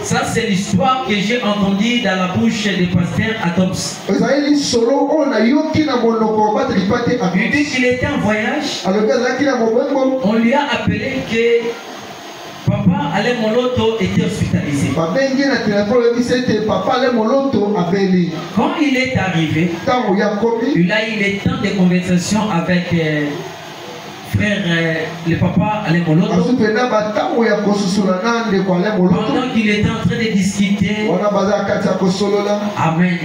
Ça, c'est l'histoire que j'ai entendue dans la bouche du pasteur Adams. Il dit qu'il était en voyage. On lui a appelé que Papa Alain Moloto était hospitalisé. Quand il est arrivé, il a eu le temps de conversation avec frère, le papa Alain Moloto. Pendant qu'il était en train de discuter, Amen.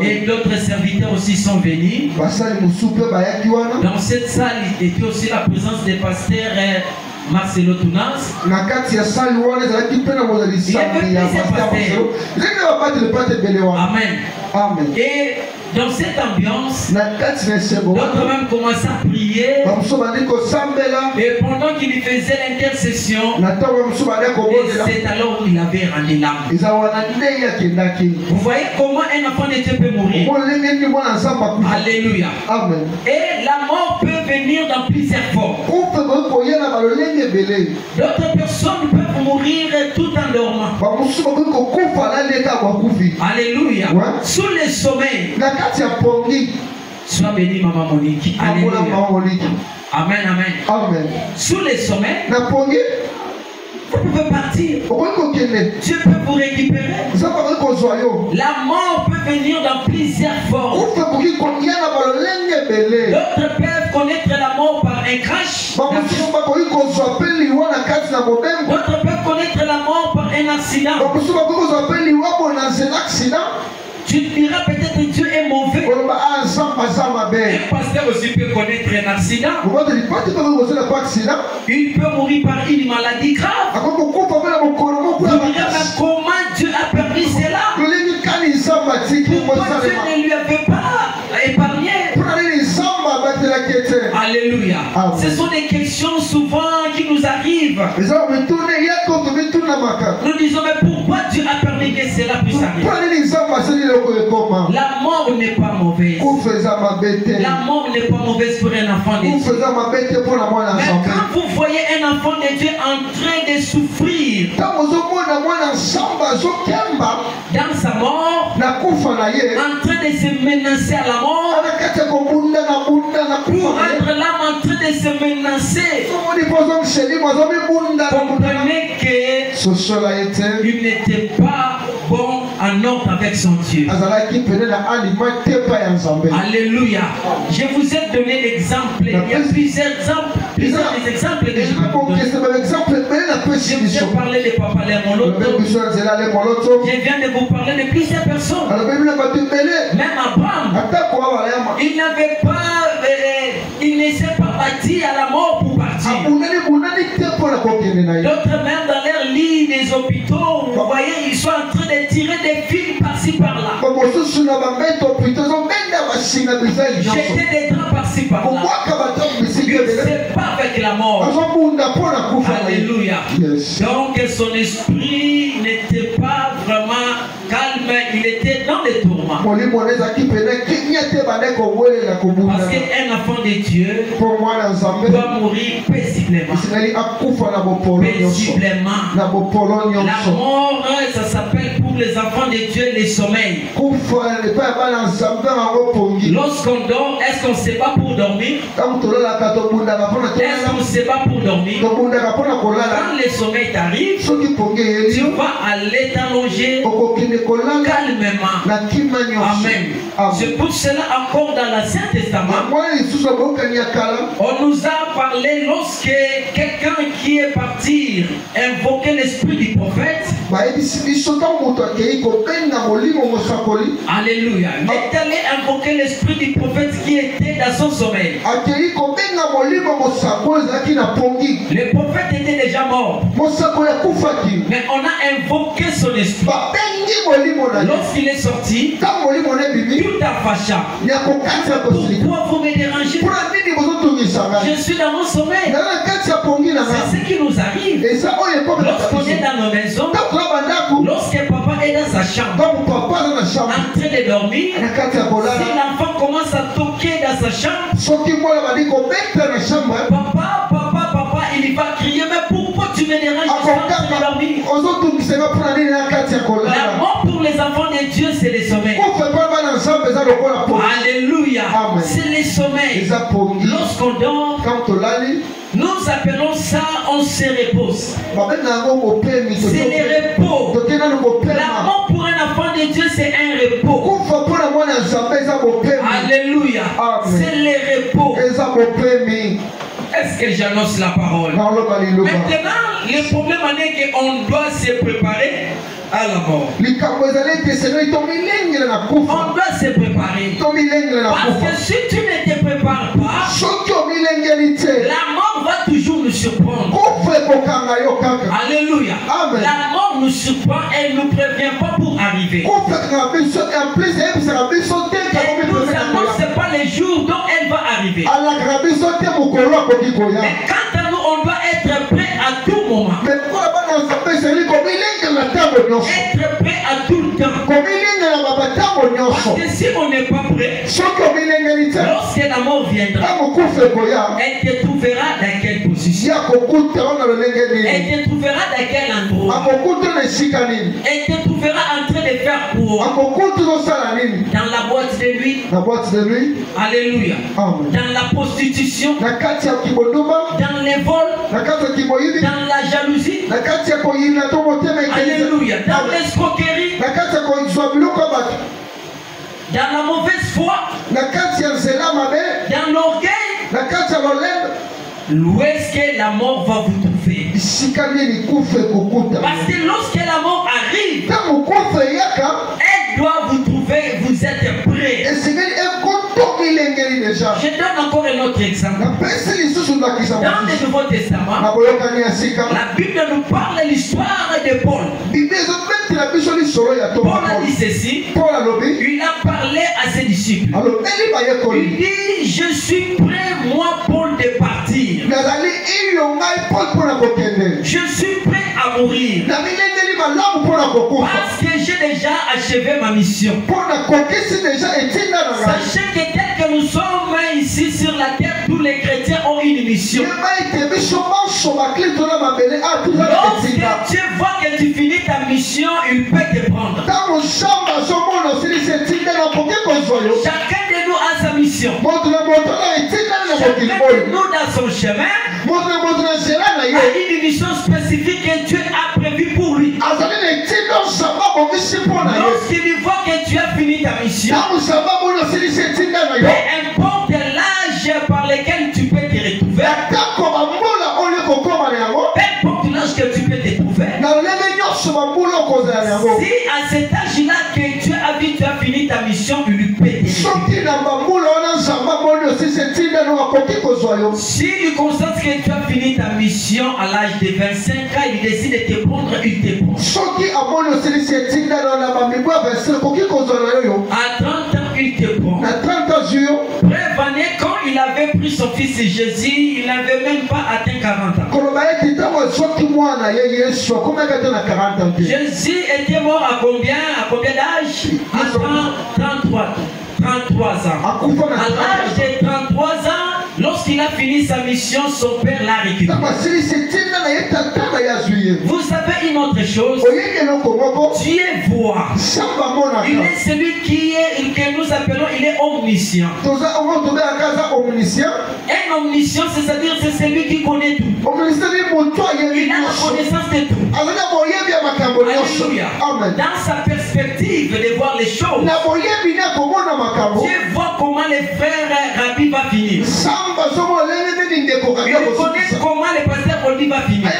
Et d'autres serviteurs aussi sont venus. Dans cette salle, il était aussi la présence des pasteurs Marcelo Tunas. Il y avait plusieurs pasteurs. Amen. Et dans cette ambiance, d'autres même commençaient à prier. Et pendant qu'il faisait l'intercession, c'est alors qu'il avait rendu l'âme. Vous voyez comment un enfant de Dieu peut mourir. Alléluia. Amen. Et la mort peut venir dans plusieurs formes. D'autres personnes peuvent mourir tout en dormant. Alléluia. Sous le sommeil. Sois béni, maman Monique. Alléluia. Amen, amen. Amen. Sous le sommeil, vous pouvez partir. Dieu peut vous récupérer. La mort peut venir dans plusieurs formes. D'autres peuvent connaître la mort par un crash. D'autres peuvent connaître la mort par un accident. Tu te diras peut-être que Dieu est mauvais. Un pasteur aussi peut connaître un accident. Il peut mourir par une maladie grave. Vous direz même comment Dieu a permis cela. Pourquoi Dieu ne lui avait pas épargné. Alléluia. Ce sont des questions souvent qui nous arrivent. Nous disons mais pourquoi Dieu a permis que cela puisse arriver. La mort n'est pas mauvaise. La mort n'est pas mauvaise pour un enfant de Dieu. Mais quand vous voyez un enfant de Dieu en train de souffrir dans sa mort, en train de se menacer à la mort, pour être l'âme en train de se menacer, comprenez qu'il n'était pas bon en ordre avec son Dieu. Alléluia. Je vous ai donné l'exemple. Il y a plusieurs exemples que je vous ai parlé de Papa Alain Moloto. Je viens de vous parler de plusieurs personnes. Même Abraham, il n'avait pas, il ne s'est pas bâti à la mort pour partir. D'autres même dans leur lit des hôpitaux, vous voyez, ils sont en train de tirer des fils par-ci par-là. Jeter des draps par-ci par-là. C'est pas avec la mort. Alléluia. Donc son esprit n'était pas vraiment calme, il était dans les tourments. Parce qu'un enfant de Dieu doit mourir paisiblement. Paisiblement. La mort, ça s'appelle pour les enfants de Dieu le sommeil. Lorsqu'on dort, est-ce qu'on se bat pour dormir? Est-ce qu'on se bat pour dormir? Quand le sommeil t'arrive, tu vas aller t'allonger calmement. Amen. C'est pour cela encore dans l'Ancien Testament, on nous a parlé lorsque quelqu'un qui est parti invoquer l'esprit du prophète. Alléluia. Il est allé invoquer l'esprit du prophète qui était dans son sommeil. Le prophète était déjà mort. Mais on a invoqué son esprit. Lorsqu'il est sorti, tout à fâcha. Pourquoi vous me dérangez? Je suis dans mon sommeil. C'est ce qui nous arrive. Lorsqu'on est dans nos maisons, lorsque papa est dans sa chambre, en train de dormir, si l'enfant commence à toquer dans sa chambre, papa, il va crier, mais pourquoi tu tu me déranges, je suis en train de dormir. La mort pour les enfants de Dieu, c'est le sommeil. Alléluia. C'est le sommeil. Lorsqu'on dort, nous appelons ça, on se repose. C'est le repos. La mort pour un enfant de Dieu, c'est un repos. Alléluia. C'est le repos. Est-ce que j'annonce la parole? Maintenant, le problème est qu'on doit se préparer à la mort. On doit se préparer. Parce que si tu ne te prépares pas, la mort va toujours nous surprendre. Alléluia. La mort nous surprend et ne nous prévient pas pour arriver. Et nous n'annonce pas les jours dont elle va arriver. Mais quant à nous, on doit être prêt à tout moment. Être prêt à tout le temps. Parce que si on n'est pas prêt, lorsque la mort viendra, elle te trouvera dans quelle position? Elle te trouvera dans quel endroit? Elle te trouvera en train de faire quoi? Dans la boîte de nuit. Alléluia. Dans la prostitution. Dans les vols. Dans la jalousie. Alléluia. Dans l'escroquerie. Dans la mauvaise foi. Dans l'orgueil. Où est-ce que la mort va vous trouver? Parce que lorsque la mort arrive, elle doit vous trouver, vous êtes prêts. Je donne encore un autre exemple. Dans le Nouveau Testament, la Bible nous parle de l'histoire de Paul. Paul a dit ceci. Il a parlé à ses disciples. Il dit, je suis prêt, moi, Paul, de partir. Je suis prêt à mourir. Parce que j'ai déjà achevé ma mission. Sachez que tel que nous sommes ici sur la terre, tous les chrétiens ont une mission. Lorsque Dieu voit que tu finis ta mission, il peut te prendre. Chacun de nous a sa mission. Chacun de nous dans son chemin a une mission spécifique que Dieu a prévue pour lui. Lorsqu'il voit que tu as fini ta mission, peu importe l'âge par lequel tu peux te retrouver, peu importe l'âge que tu peux te trouver, si à cet âge-là que tu as vu, tu as fini ta mission, il lui peut te si il constate que tu as fini ta mission à l'âge de 25 ans, il décide de te prendre, il te prend. À 30 ans, il te prend. Bref, quand il avait pris son fils Jésus, il n'avait même pas atteint 40 ans. Jésus était mort à combien d'âge? À 33 ans. À l'âge de 33 ans, lorsqu'il a fini sa mission, son père l'a récupéré. Vous savez une autre chose? Dieu voit. Il est celui que nous appelons, il est omniscient. Un omniscient, c'est-à-dire c'est celui qui connaît tout. Il a la connaissance de tout. Alléluia. Dans sa perspective de voir les choses, Dieu voit comment les frères Rabbi va finir. Il connaît comment le pasteur Oli va finir.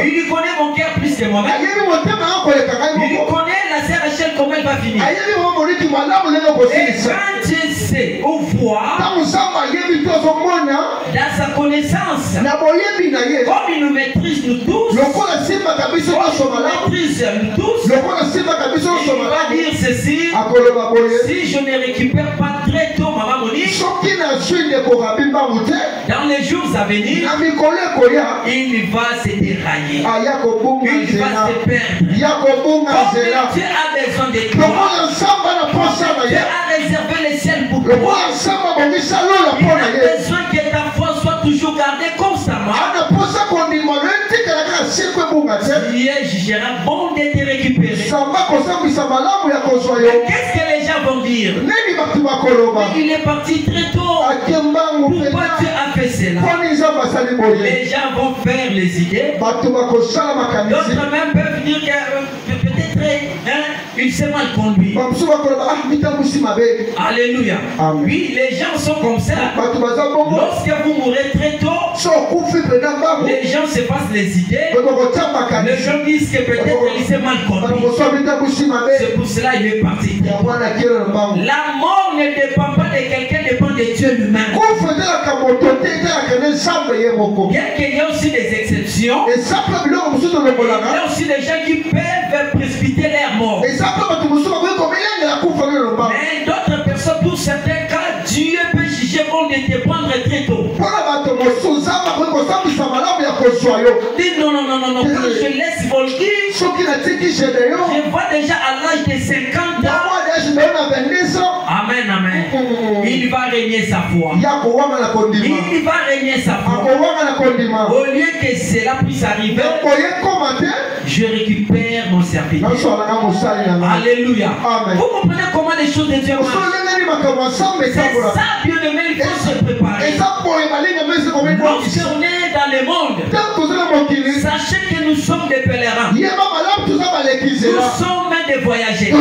Il connaît mon cœur plus que moi-même. Il connaît la sœur Rachel comment elle va finir. Et quand tu sais ou vois dans sa connaissance, comme il nous maîtrise nous tous, il va dire ceci: si je ne récupère pas très tôt maman Monique, dans les jours à venir, il va se dérailler, il va se perdre. Comme Dieu a besoin de toi, Dieu a réservé les ciels pour toi. Il a besoin que ta foi soit toujours gardée constamment. Tu es jugera bon d'être récupéré. Qu'est-ce que les gens vont dire? Mais il est parti très tôt. Pourquoi tu as fait cela? Les gens vont faire les idées. D'autres même peuvent dire que peut-être il s'est mal conduit. Alléluia. Oui, les gens sont comme ça. Lorsque vous mourrez très tôt, les gens se passent les idées. Les gens disent que peut-être il s'est mal conduit. C'est pour cela qu'il est parti. La mort ne dépend pas de quelqu'un, dépend de Dieu lui-même. Bien qu'il y ait aussi des exceptions, il y a aussi des gens qui peuvent précipiter leur mort. Mais d'autres personnes, pour certains cas, Dieu peut juger bon de te prendre très tôt. Dis non, quand je laisse voler, je vois déjà à l'âge de 50 ans. Amen. Il va régner sa foi. Il va régner sa foi. Au lieu que cela puisse arriver, je récupère mon serviteur. Alléluia. Vous comprenez comment les choses de Dieu marchent? C'est ça, bien aimé, il faut se préparer. Lorsqu'on est dans le monde, sachez que nous sommes des pèlerins. Nous sommes des voyageurs. Un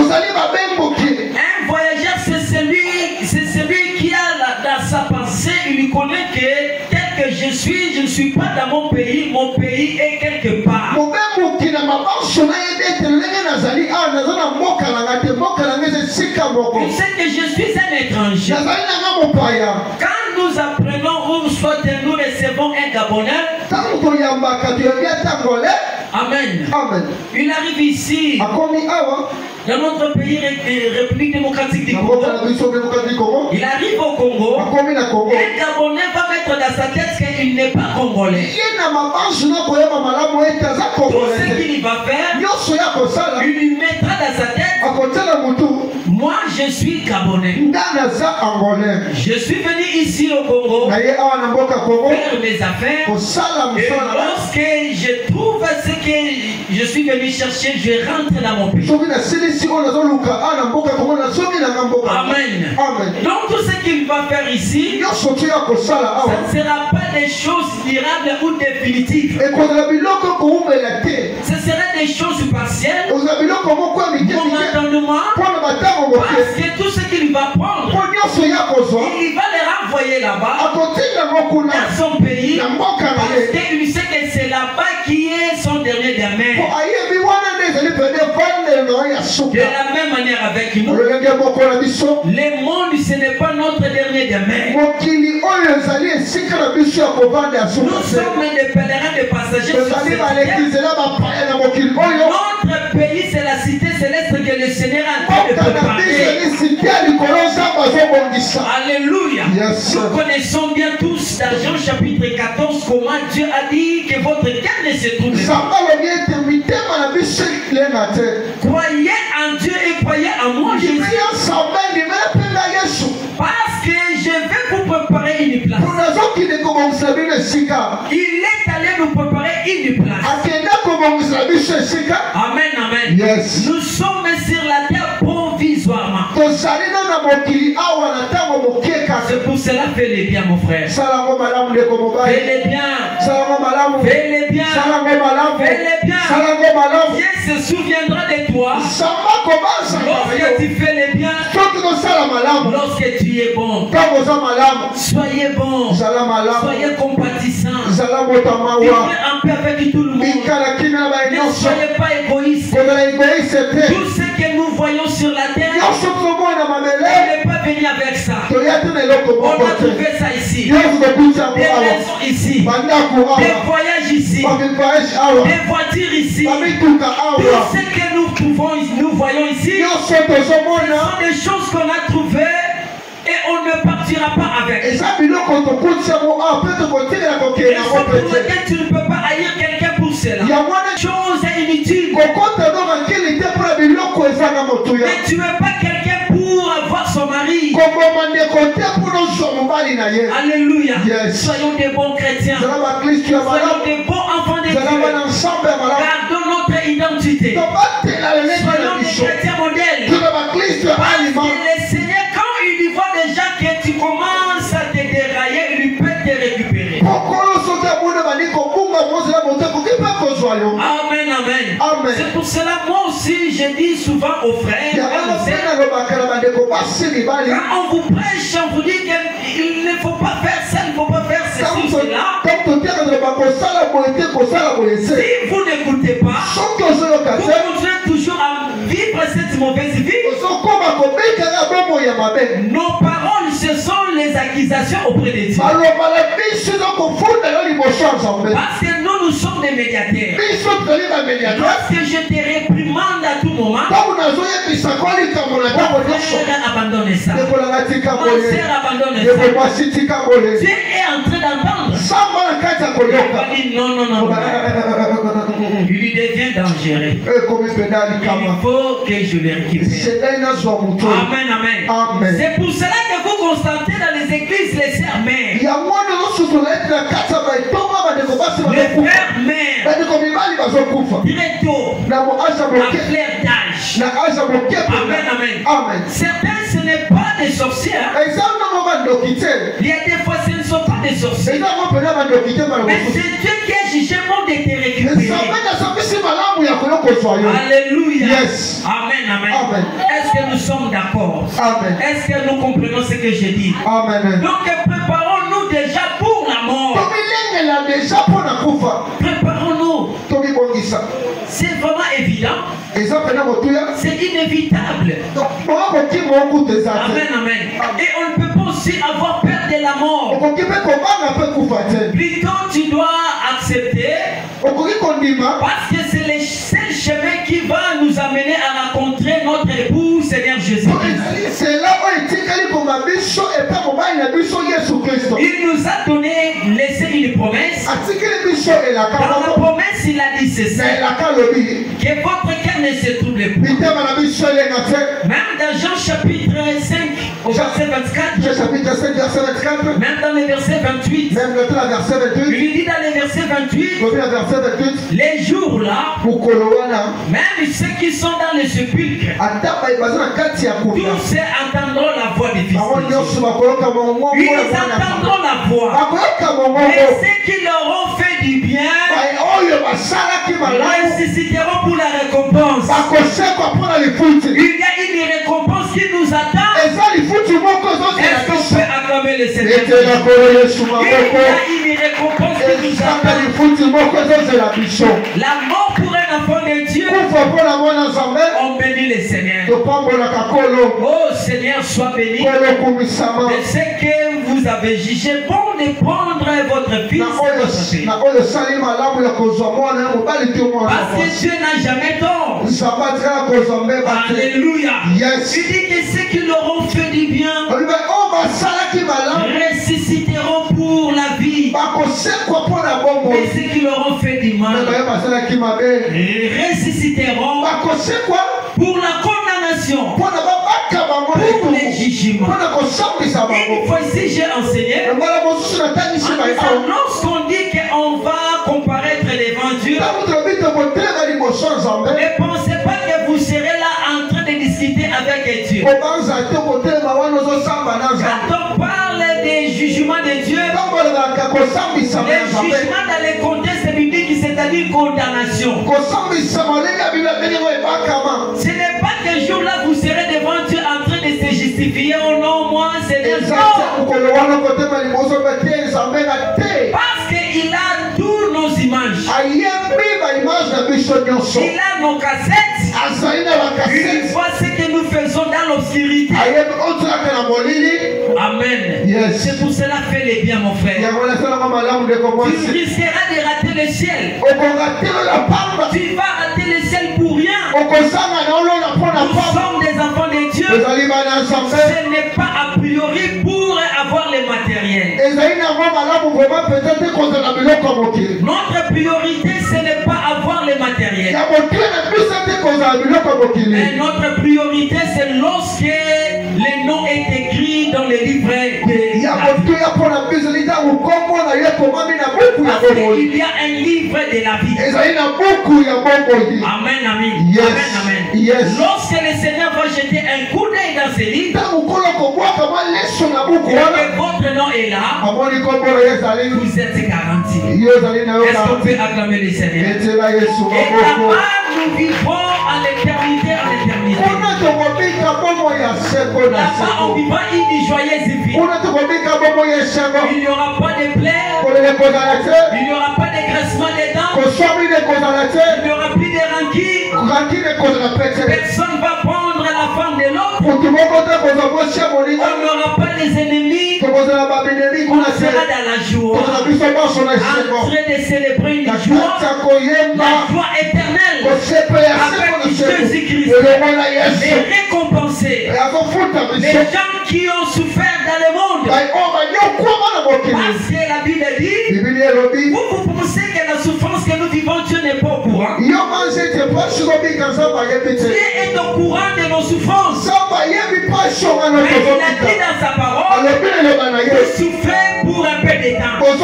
voyageur, c'est celui qui a dans sa pensée, il connaît que tel que je ne suis pas dans mon pays est quelque part. Il sait que je suis un étranger. Quand nous apprenons ou soit nous recevons un Gabonais, Amen. Il arrive ici, dans notre pays, République démocratique du Congo. Il arrive au Congo. Un Gabonais va mettre dans sa tête qu'il n'est pas congolais. Tout ce qu'il va faire, il lui mettra dans sa tête. Moi, je suis Gabonais. Je suis venu ici au Congo faire mes affaires. Et lorsque je trouve ce que je suis venu chercher, je rentre dans mon pays. Amen. Donc tout ce qu'il va faire ici, ça ne sera pas des choses durables ou définitives. Ce sera des choses partielles, momentanément, parce que tout ce qu'il va prendre, il va les renvoyer là-bas, dans son pays, parce qu'il sait que c'est là-bas qui est son dernier demain. De la même manière avec nous, le monde, ce n'est pas notre dernier demain. Nous sommes des pèlerins, des passagers sur cette terre. Notre pays, c'est la cité céleste que le Seigneur a en train de préparer. Alléluia. Nous connaissons bien tous dans Jean chapitre 14 comment Dieu a dit que votre cœur ne se trouve pas. Croyez en Dieu et croyez en moi, Jésus. Parce que je vais vous préparer une place. Il est allé nous préparer une place. Amen. Yes. Nous sommes sur la terre provisoirement. C'est pour cela, fais-les bien, mon frère. Fais-les bien. Fais-les bien. Fais-les bien. Dieu se souviendra de toi. Lorsque tu fais les biens, lorsque tu es bon, soyez bon, soyez compatissant, vivez en paix avec tout le monde. Ne soyez pas égoïste. Tout ce que nous voyons sur la terre, on n'est pas venu avec ça. On a trouvé ça ici. Des maisons ici, des voyages ici, des voitures ici. Tout ce que nous voyons ici, ce sont des choses qu'on a trouvées et on ne partira pas avec. Et c'est pour lequel tu ne peux pas haïr quelqu'un pour cela. Chose inutile. Mais tu ne veux pas quelqu'un pour avoir son mari. Alléluia. Yes. Soyons des bons chrétiens. Soyons des bons enfants de Dieu. Gardons notre identité. Soyons des chrétiens modèles. Parce que le Seigneur, quand il voit déjà que tu commences à te dérailler, il peut te récupérer. Amen, amen. C'est pour cela, moi aussi, je dis souvent aux frères, quand on vous prêche, on vous dit qu'il ne faut pas faire ça, il ne faut pas faire ceci, cela. Si vous n'écoutez pas, vous continuez toujours à vivre cette mauvaise vie. Nos paroles, ce sont les accusations auprès de Dieu. Parce que nous sommes des médiateurs. Lorsque je te réprimande à tout moment, mon frère abandonne ça. Mon frère abandonne ça. Dieu est en train d'entendre. Il va dire non, non, non. Il lui devient dangereux. Il faut que je le récupère. Amen, amen. C'est pour cela que vous constatez dans les églises les sœurs mères. Les frères mères. Très tôt. À clair d'âge. Amen, amen. Certains, ce n'est pas des sorcières. Il y a des fois, ce ne sont pas des sorciers. Mais c'est Dieu qui a jugé bon de te récupérer. Alléluia. Yes. Amen, amen. Est-ce que nous sommes d'accord? Est-ce que nous comprenons ce que je dis? Amen. Donc préparons-nous déjà pour la mort. Préparons-nous. C'est vraiment évident. C'est inévitable. Amen, amen. Et on ne peut pas aussi avoir peur de la mort. Plutôt tu dois accepter. Parce que c'est le seul chemin qui va nous amener à rencontrer notre époux, Seigneur Jésus-Christ. Il nous a donné, laissé une promesse. Dans la promesse, il a dit ceci. Que votre cœur ne se trouble plus. Même dans Jean chapitre 5, au verset 24. Même dans le verset 28. Il lui dit dans le verset 28. Les jours là. Même ceux qui sont dans les sépulcres. Tous ceux entendront la voix du Fils. Ils entendront la voix. Et ceux qui leur ont fait du bien ressusciteront pour la récompense. Il y a une récompense qui nous attend. Est-ce qu'on peut acclamer le Seigneur? Il y a une récompense qui nous attend. La mort pour un enfant de Dieu. On bénit le Seigneur. Oh Seigneur, sois béni. Et ce que vous avez jugé bon de prendre votre fils et votre fille. Parce que Dieu n'a jamais tort. Alléluia. Yes. Il dit que ceux qui leur ont fait du bien ressusciteront pour la vie. Et ceux qui leur ont fait du mal ressusciteront pour la condamnation, pour les jugements. Une fois ici, j'ai enseigné. Lorsqu'on dit qu'on va comparaître devant Dieu, ne pensez pas que vous serez là en train de discuter avec Dieu. Quand on parle des jugements de Dieu, les jugements dans les contextes bibliques, c'est-à-dire condamnation. Ce n'est pas qu'un jour là vous serez devant Dieu en train de se justifier. Oh non, moi c'est des gens. Parce qu'il a tous nos images. Il a nos cassettes. Il voit ce que nous faisons dans l'obscurité. Amen. Yes. C'est pour cela fais-le bien, mon frère. Tu risqueras de rater le ciel. Tu vas rater le ciel pour rien. Nous sommes des enfants de Dieu. Ce n'est pas a priori pour avoir les matériels. Notre priorité, ce n'est pas avoir les matériels. Mais notre priorité, c'est lorsque le nom est écrit dans les livres de la vie. Parce qu'il y a un livre de la vie. Amen, amen. Yes. Amen, amen. Yes. Lorsque le Seigneur va jeter un coup d'œil dans ce livre, et que votre nom est là, vous êtes garantis. Est-ce qu'on peut acclamer le Seigneur? Et là-bas, nous vivons à l'éternité, Là-bas, on vivra une joyeuse vie. Il n'y aura pas de plaies. Il n'y aura pas de graissement des dents. Il n'y aura plus de rancune. Personne ne va prendre la femme de l'autre. On n'aura pas les ennemis. On sera dans la joie. En train de célébrer une joie. La joie éternelle. Avec Jésus-Christ. Et récompenser les gens qui ont souffert dans le monde. Parce que la Bible dit, vous pensez que la souffrance que nous vivons, Dieu n'est pas au courant. Dieu est au courant de nos souffrances. Mais il a dit dans sa parole, vous souffrez pour un peu de temps. Parce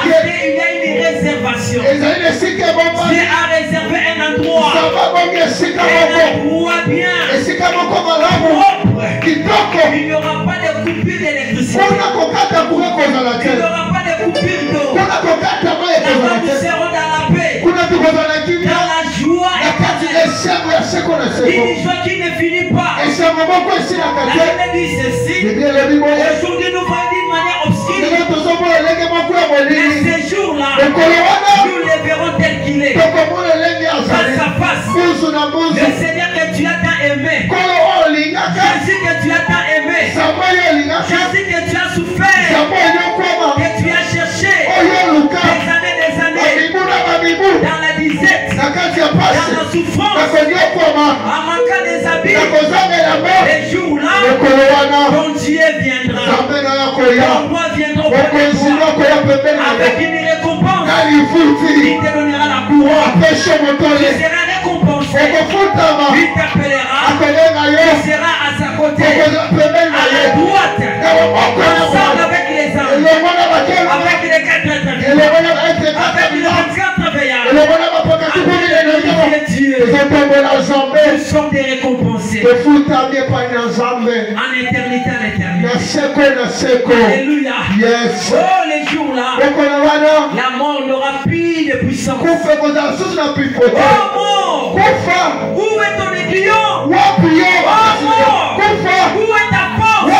qu'il y a une réservation. Dieu a réservé un endroit bien propre. Il n'y aura pas de coupure d'électricité. Il n'y aura pas de coupure d'eau. Là-bas, nous serons dans la paix, dans la joie éternelle. Une joie qui ne finit pas. La Bible dit ceci. Aujourd'hui, nous voyons d'une manière obscure. Mais ces jours-là, nous les verrons tel qu'il est. Face à face. Le Seigneur que tu as tant aimé. Jésus que tu as tant aimé. Jésus que tu as souffert. Que tu as cherché. Des années. Dans la disette. Dans la souffrance. En manquant des habits. Les jours-là, ton Dieu viendra. Ton roi viendra auprès de toi. Avec une récompense. Il te donnera la couronne. Tu seras récompensé. Il t'appellera. Tu seras à sa côté. À la droite. Ensemble avec les anges. Avec les 4 avec les 24 veillards. Avec Dieu. Nous sommes des récompensés. En éternité à l'éternité. Alléluia. Yes. Oh, les jours-là, la mort n'aura plus de puissance. Oh mort, où est ton aiguillon? Oh mort, où est ta force?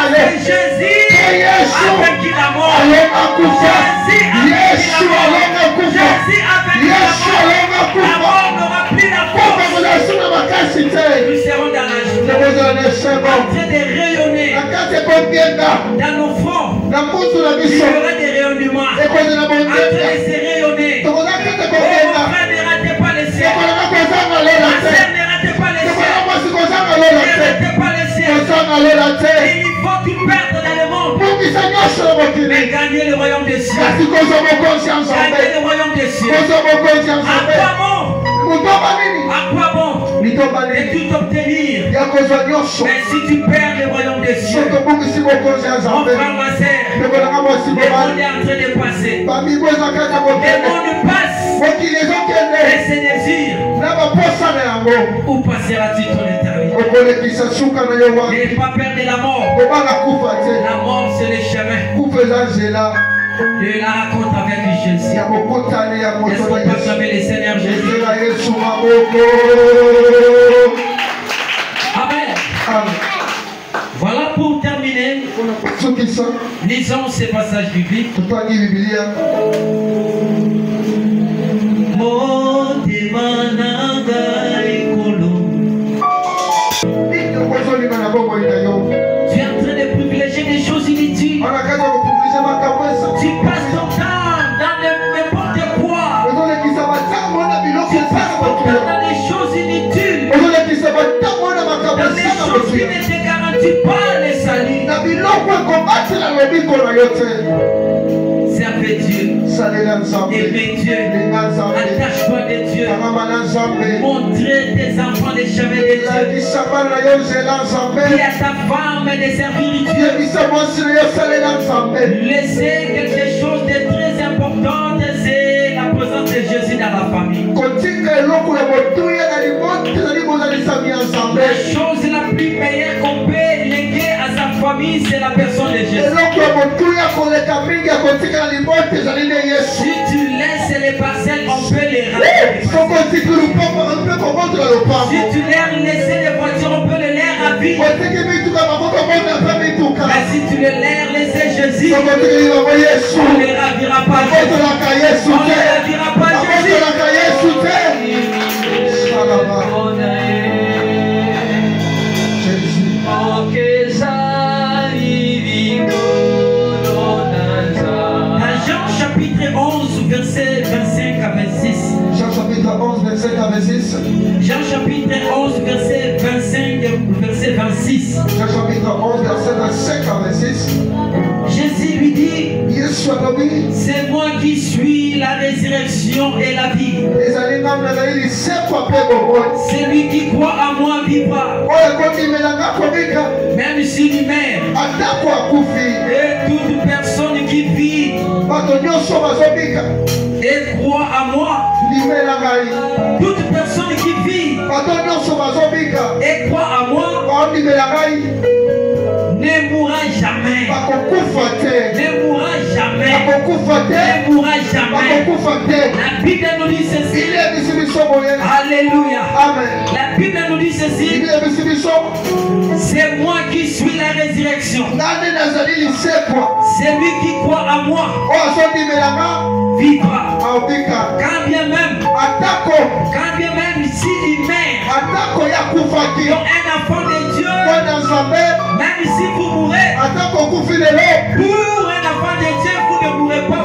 Avec Jésus a vaincu la mort. Jésus a vaincu la mort. Jésus a vaincu la mort. La mort n'aura plus la force. Nous serons dans la journée, en train de rayonner dans nos fronts. Il y aura des rayonnements en train de se rayonner. Oh mon frère, ne ratez pas le ciel. Ma sœur, ne ratez pas le ciel. Ne ratez pas le ciel. Il faut tout perdre dans le monde, mais gagner le royaume des cieux. Gagner le royaume des cieux. À quoi bon? À quoi bon de tout obtenir? Mais si tu perds le royaume des cieux, mon frère, ma sœur, le monde est en train de passer. Le monde passe et ses désirs. Où passeras-tu ton éternité? N'aie pas peur de la mort. La mort, c'est le chemin. Je la raconte avec Jésus. Est-ce qu'on peut acclamer le Seigneur Jésus? Amen. Voilà pour terminer. Lisons ces passages bibliques. Tu es en train de privilégier des choses inutiles. Tu passes ton temps dans n'importe quoi. Tu passes ton temps dans des choses inutiles. Dans des choses qui ne te garantissent pas le salut. Servez Dieu. Aimez Dieu. Attache-toi de Dieu. Montrer tes enfants les chemins de Dieu. Dis à ta femme de servir Dieu. Laissez quelque chose de très important, c'est la présence de Jésus dans la famille. La chose la plus meilleure qu'on peut léguer à sa famille, c'est la personne de Jésus. Si tu laisses les parcelles, on peut les rater. Si tu leur laisses les voitures, on peut les laisser à vie. Mais si tu les laisses Jésus, on ne les ravira pas. On ne les ravira pas Jésus. Jean chapitre 11, verset 25 à 26. Jean chapitre 11, verset 25 à 26. Jean chapitre 11, verset 25, verset 26. Jean chapitre 11, verset 25 à 26. Jésus lui dit, c'est moi qui suis la résurrection et la vie. Celui qui croit à moi vivra. Même s'il meurt. Et toute personne qui vit et croit à moi. Toute personne qui vit et croit à moi ne mourra jamais. Ne mourra jamais. Ne mourra jamais. La Bible nous dit ceci. Alléluia. La Bible nous dit ceci. C'est moi qui suis la résurrection. Celui qui croit à moi vivra. Quand bien même s'il meurt, donc un enfant de Dieu, même si vous mourrez, pour un enfant de Dieu, vous ne mourrez pas.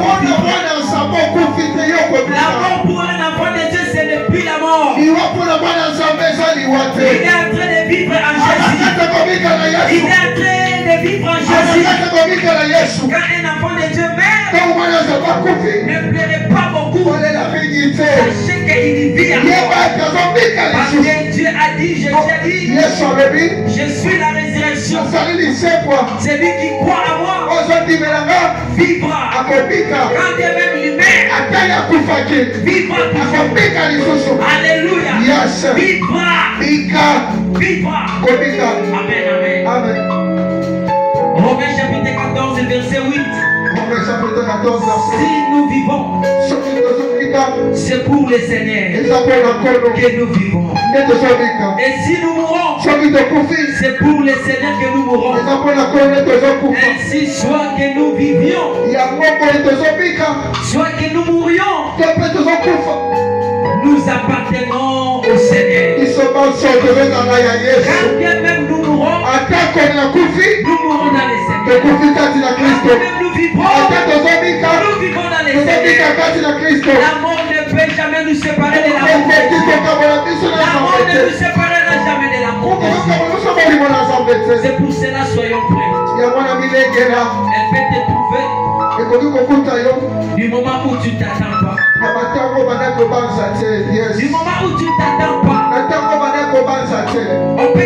La mort pour un enfant de Dieu, c'est depuis la mort. Il est en train de vivre en Jésus. Il est en train de vivre en Jésus. Quand un enfant de Dieu meurt, ne pleurez pas beaucoup. Sachez qu'il vit encore. Parce que Dieu a dit, Jésus a dit, je suis la résurrection. Celui qui croit à moi vivra. Quand bien même il meurt, vivra. Alléluia. Vivra. Amen. Romains chapitre 14, verset 8. Si nous vivons, c'est pour le Seigneur que nous vivons. Et si nous mourons, c'est pour le Seigneur que nous mourrons. Ainsi, soit que nous vivions, soit que nous mourions, nous appartenons au Seigneur. Quand bien même nous mourrons, nous mourrons dans les Seigneurs. Quand bien même nous vivrons, nous vivons dans les Seigneurs. La mort ne peut jamais nous séparer de l'amour de Dieu. La mort ne nous séparera jamais de l'amour de Dieu. C'est pour cela, soyons prêts. Elle peut te trouver du moment où tu t'attends pas. Du moment où tu t'attends pas, on peut te